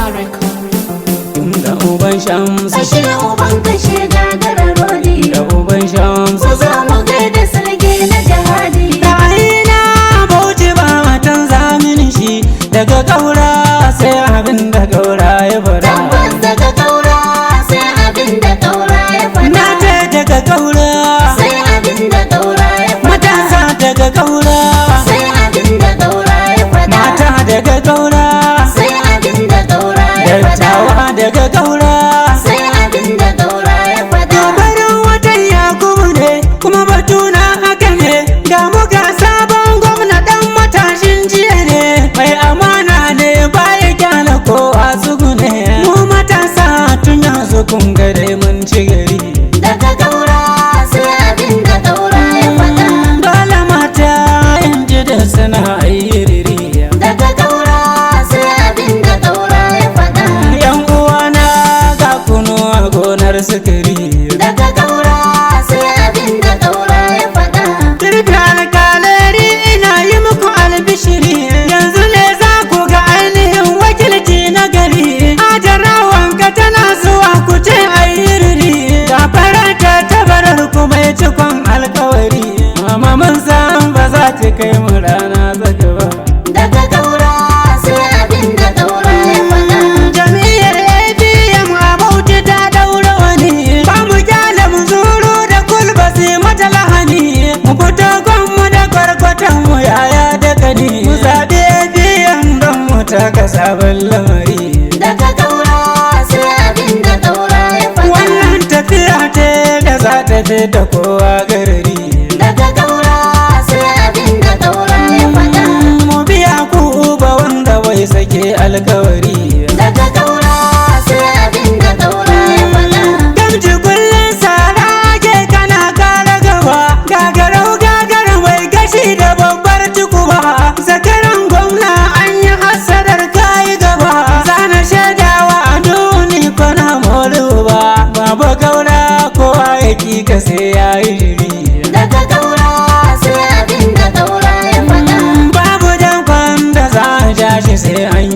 Da uban shamsu Kashe uban kashe gagarar rodi. da uban shamsu Ku zo mu gaida sarki na jihadi. da aina bauchi ba matan zaminin shi daga kaura sai abin da kaura ya fara Tabbas daga kaura sai abin da kaura ya faɗa. na ce daga kaura Sai abin da kaura ya faɗa. matasa daga kaura Sai abin da kaura ya faɗa. mata daga kaura Sai abin da kaura ya faɗa. dattawa daga kaura Sai abin da kaura ya faɗa. Gabarin watan Yakubu ne kuma batuna haka ne ga muka sabon gwamna dan matashin jiya ne mai amana ne baya kyala kowa tsugune mu matasa tun yanzu kun ga dai mun ci gari Daga kaura sai abin da kaura ya faɗa. dole mata in ji da suna ayyiriri Daga kaura sai abin da kaura ya faɗa. yan uwana ga kunu a gonar sukari Daga kaura sai abin da kaura ya faɗa. Turfi alkaleri ina yi muku albishiri yanzu ne za ku ga ainihin wakilci na gari ajarawanka tana zuwa ku ce ayyiriri ga faranta tabarar ku mai cikon alkawari mama mun san ba za ta kai mu rana zaka ba Daga kaura sai abin da kaura ya faɗa. jami'ar APM a Bauchi ta daura wani ba mu kyale mu zuru da kulbasi mata lahani mu fito gwanmu da kwarkwatan mu yaya da kani mu zaɓi APM don mu taka sabon lamari Daga kaura sai abin da kaura ya faɗa. wannan tafiya ce da za ta fi da kowa garari Daga kaura sai abin da kaura ya faɗa. mu biya ku ba wanda bai sake alkawari Daga kaura sai abin da kaura ya faɗa. gamji kullum sara ke kana kara gaba gagarau gagara mai gashi da babbar tukuba zakaran gwamna an yi hasadar kayi gaba zana shaidawa a duni kwana moluba baba gaura kowa ya kika sai ya yi jiri Daga kaura sai abin da kaura ya faɗa. babu dankon da za a ja shi sai an